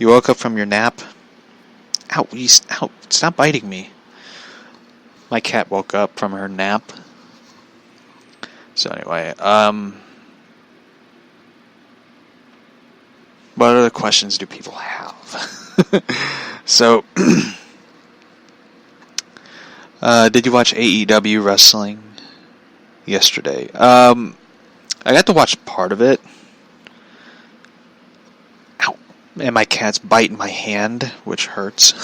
You woke up from your nap? Ow, ow, stop biting me. My cat woke up from her nap. So anyway, what other questions do people have? So, did you watch AEW wrestling yesterday? I got to watch part of it. Ow. And my cat's biting my hand, which hurts.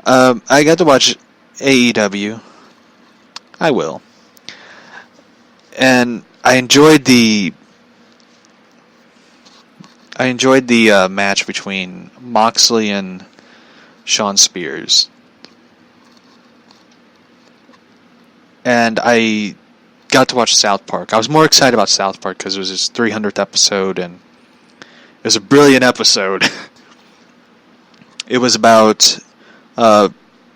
I got to watch AEW. I will. And I enjoyed the match between Moxley and Shawn Spears. And I got to watch South Park. I was more excited about South Park because it was his 300th episode, and it was a brilliant episode. It was about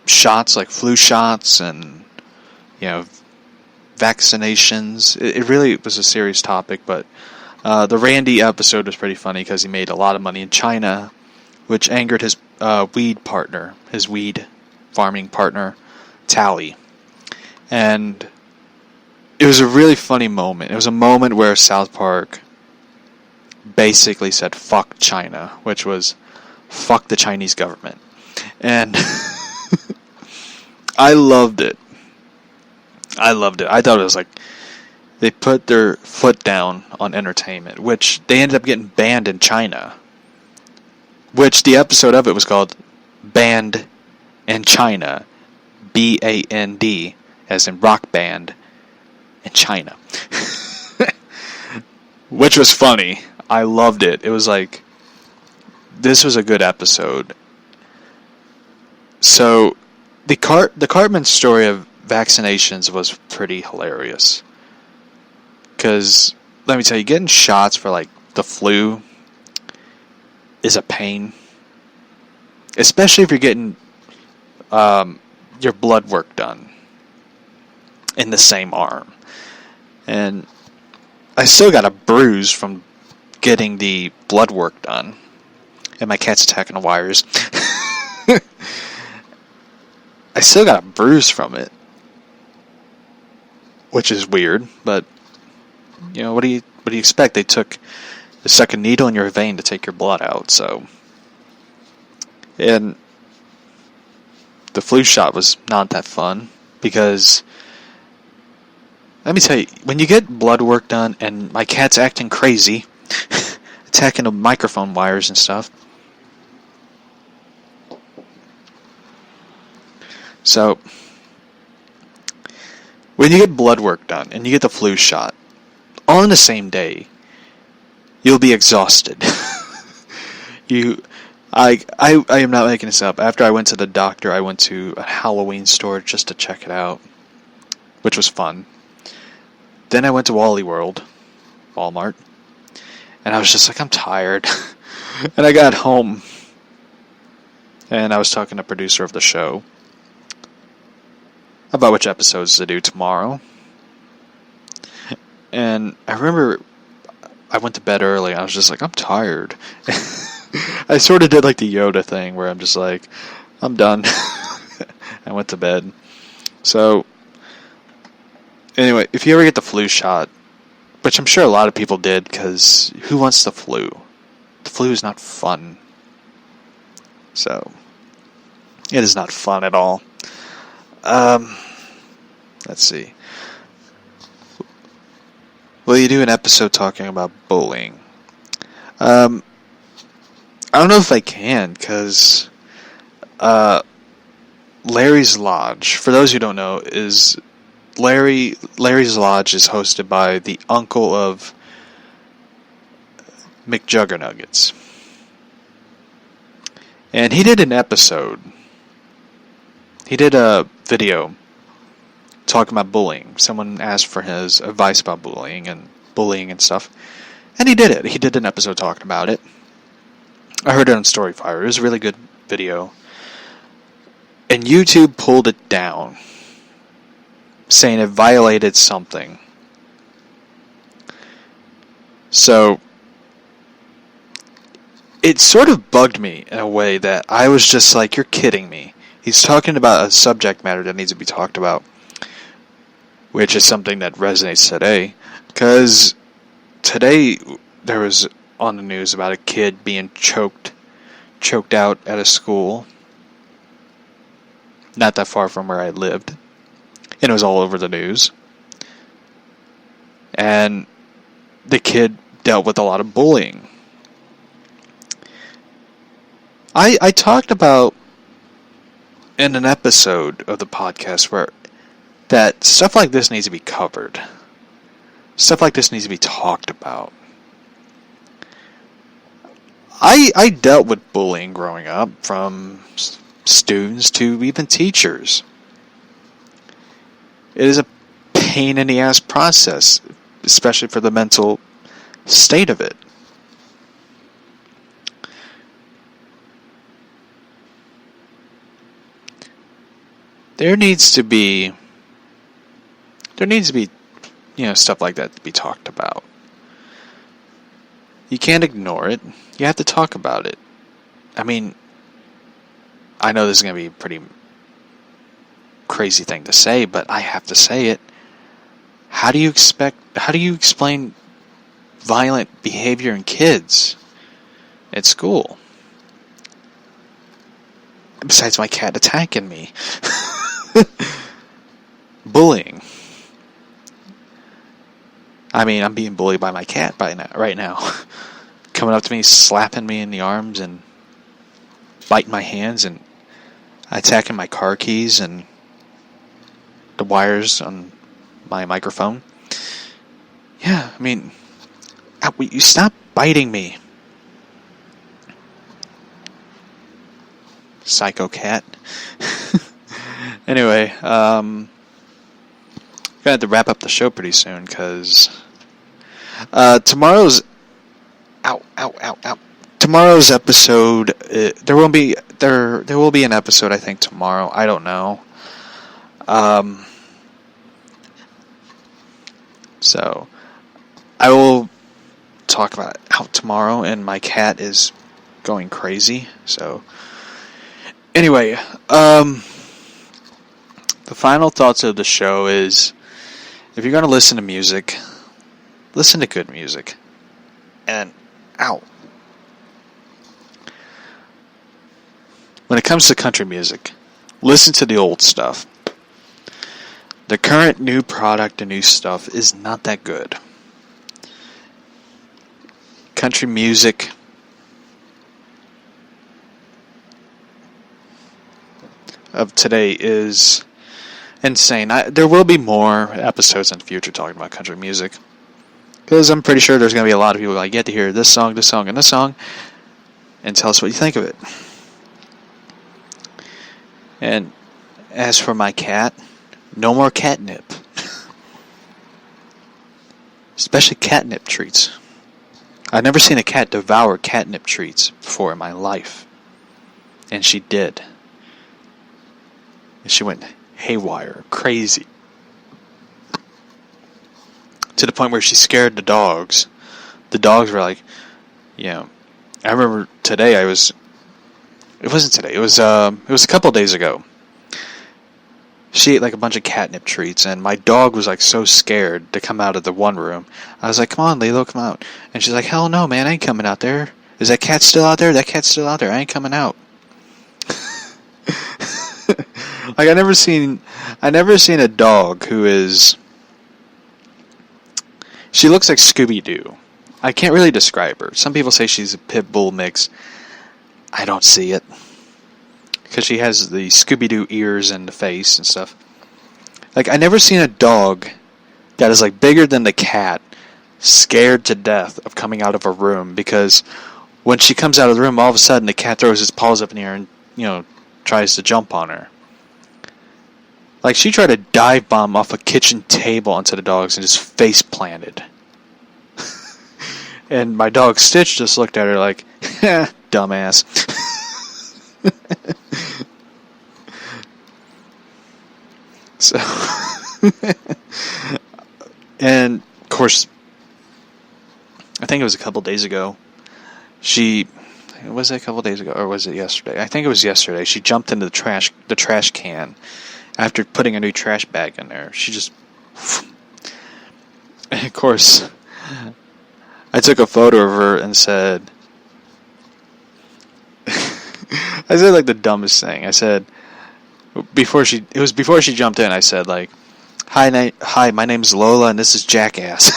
shots, like flu shots and, vaccinations. It really was a serious topic, but the Randy episode was pretty funny because he made a lot of money in China, which angered his weed farming partner, Tally. And it was a really funny moment. It was a moment where South Park basically said, fuck China, which was, fuck the Chinese government. And I loved it. I thought it was like, they put their foot down on entertainment, which they ended up getting banned in China. Which the episode of it was called Banned in China. B-A-N-D, as in rock band in China. Which was funny. I loved it. It was like, this was a good episode. So, the Cartman story of vaccinations was pretty hilarious. Because, let me tell you, getting shots for, like, the flu is a pain. Especially if you're getting your blood work done in the same arm. And I still got a bruise from getting the blood work done. And my cat's attacking the wires. I still got a bruise from it. Which is weird, but what do you expect? They stuck a needle in your vein to take your blood out, so. And the flu shot was not that fun, because let me tell you, when you get blood work done and my cat's acting crazy, attacking the microphone wires and stuff. So, when you get blood work done and you get the flu shot, all in the same day, you'll be exhausted. I am not making this up. After I went to the doctor, I went to a Halloween store just to check it out, which was fun. Then I went to Walmart, and I was just like, I'm tired. And I got home, and I was talking to the producer of the show about which episodes to do tomorrow. And I remember I went to bed early. I was just like, I'm tired. I sort of did like the Yoda thing where I'm just like, I'm done. I went to bed. So, anyway, if you ever get the flu shot, which I'm sure a lot of people did, because who wants the flu? The flu is not fun. So, it is not fun at all. Let's see. Will you do an episode talking about bullying? I don't know if I can, because Larry's Lodge, for those who don't know, is Larry's Lodge is hosted by the uncle of McJuggernuggets. And he did an episode. He did a video talking about bullying. Someone asked for his advice about bullying and stuff. And he did it. He did an episode talking about it. I heard it on Storyfire. It was a really good video. And YouTube pulled it down, saying it violated something. So, it sort of bugged me in a way that I was just like, you're kidding me. He's talking about a subject matter that needs to be talked about, which is something that resonates today. Because today there was on the news about a kid being choked out at a school not that far from where I lived. And it was all over the news. And the kid dealt with a lot of bullying. I talked about in an episode of the podcast where that stuff like this needs to be covered. Stuff like this needs to be talked about. I dealt with bullying growing up, from students to even teachers. It is a pain in the ass process, especially for the mental state of it. There needs to be, stuff like that to be talked about. You can't ignore it. You have to talk about it. I mean, I know this is going to be a pretty crazy thing to say, but I have to say it. How do you explain violent behavior in kids at school? Besides my cat attacking me. Bullying. I mean, I'm being bullied by my cat right now. Coming up to me, slapping me in the arms and biting my hands and attacking my car keys and the wires on my microphone. Yeah, I mean, you stop biting me. Psycho cat. Anyway, gonna have to wrap up the show pretty soon because tomorrow's tomorrow's episode. There will be an episode, I think, tomorrow. I don't know. So I will talk about it out tomorrow, and my cat is going crazy. So anyway, the final thoughts of the show is, if you're going to listen to music, listen to good music. And, when it comes to country music, listen to the old stuff. The current new product and new stuff is not that good. Country music of today is insane. There will be more episodes in the future talking about country music, because I'm pretty sure there's going to be a lot of people like, get to hear this song, and this song, and tell us what you think of it. And as for my cat, no more catnip. Especially catnip treats. I've never seen a cat devour catnip treats before in my life. And she did. And she went haywire, crazy. To the point where she scared the dogs. The dogs were like, I remember today it wasn't today, it was a couple days ago. She ate like a bunch of catnip treats, and my dog was like so scared to come out of the one room. I was like, come on, Lilo, come out. And she's like, hell no, man, I ain't coming out there. Is that cat still out there? That cat's still out there. I ain't coming out. Like, I never seen a dog who is... She looks like Scooby-Doo. I can't really describe her. Some people say she's a pit bull mix. I don't see it. Because she has the Scooby-Doo ears and the face and stuff. Like, I never seen a dog that is like bigger than the cat, scared to death of coming out of a room, because when she comes out of the room, all of a sudden the cat throws his paws up in the air and, tries to jump on her. Like, she tried to dive bomb off a kitchen table onto the dogs and just face planted. And my dog Stitch just looked at her like, dumbass. So, and of course, I think it was a couple days ago, she Was it a couple days ago, or was it yesterday? I think it was yesterday. She jumped into the trash can after putting a new trash bag in there. She just, and of course, I took a photo of her and said, I said like the dumbest thing. I said before she jumped in. I said like, hi, my name's Lola and this is Jackass.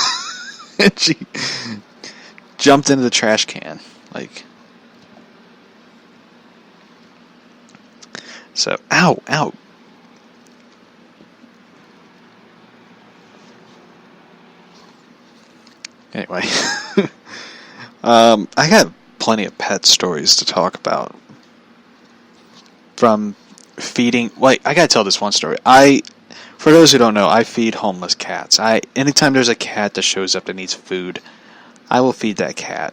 And she jumped into the trash can like. So, ow. Anyway, I got plenty of pet stories to talk about. From feeding, I gotta tell this one story. For those who don't know, I feed homeless cats. Anytime there's a cat that shows up that needs food, I will feed that cat.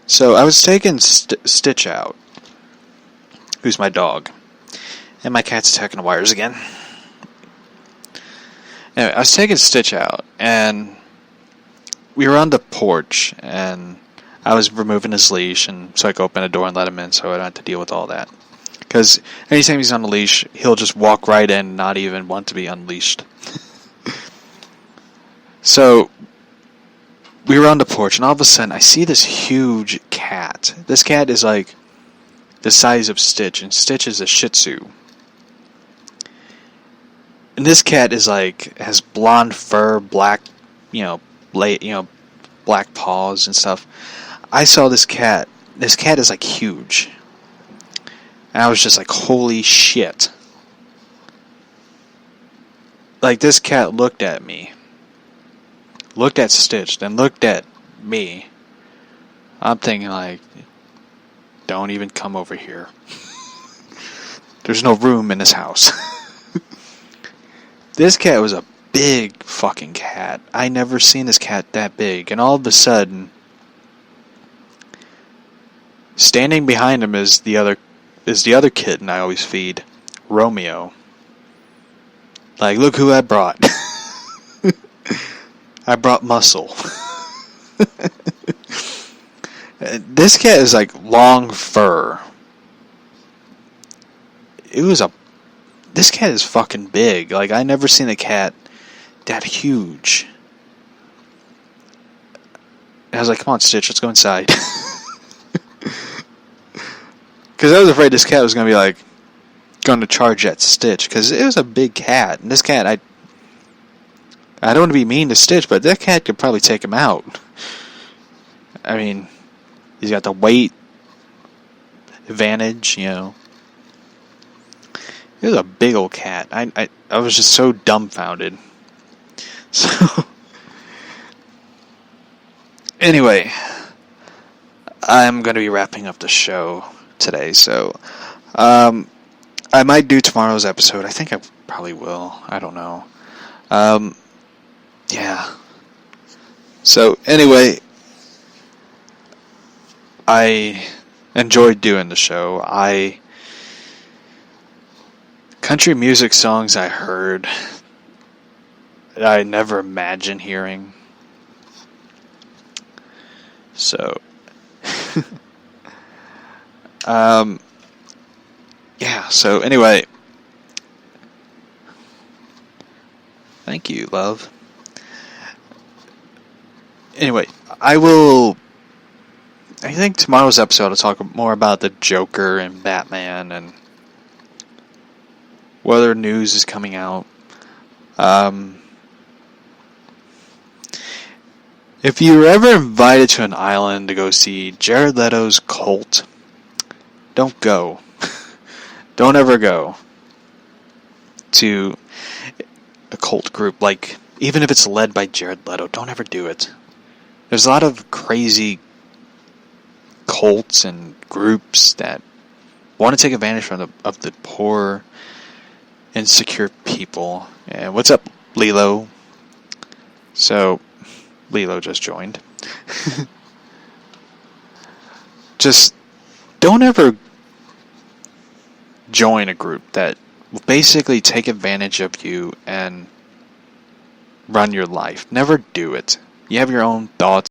So I was taking Stitch out, who's my dog, and my cat's attacking the wires again. Anyway, I was taking Stitch out, and we were on the porch, and I was removing his leash, and so I could open the door and let him in, so I don't have to deal with all that. Because anytime he's on a leash, he'll just walk right in and not even want to be unleashed. So, we were on the porch, and all of a sudden, I see this huge cat. This cat is like the size of Stitch, and Stitch is a Shih Tzu. And this cat is like, has blonde fur, black, black paws and stuff. I saw this cat. This cat is like huge. And I was just like, holy shit. Like, this cat looked at me. Looked at Stitch, then looked at me. I'm thinking like, don't even come over here. There's no room in this house. This cat was a big fucking cat. I never seen this cat that big. And all of a sudden, standing behind him is the other kitten I always feed, Romeo. Like, look who I brought. I brought Muscle. This cat is like long fur. This cat is fucking big. Like, I never seen a cat that huge. And I was like, come on, Stitch, let's go inside. Because I was afraid this cat was going to be like, going to charge at Stitch. Because it was a big cat. And this cat, I don't want to be mean to Stitch, but that cat could probably take him out. I mean, he's got the weight advantage, It was a big old cat. I was just so dumbfounded. So, anyway, I'm going to be wrapping up the show today. So, I might do tomorrow's episode. I think I probably will. I don't know. Yeah. So, anyway, I enjoyed doing the show. Country music songs I heard that I never imagined hearing. So, yeah, so anyway, thank you, love. Anyway, I think tomorrow's episode I'll talk more about the Joker and Batman and what other news is coming out. If you were ever invited to an island to go see Jared Leto's Cult, don't go. Don't ever go to a cult group, like, even if it's led by Jared Leto, don't ever do it. There's a lot of crazy cults and groups that want to take advantage of the poor, insecure people. And what's up, Lilo? So, Lilo just joined. Just don't ever join a group that will basically take advantage of you and run your life. Never do it. You have your own thoughts.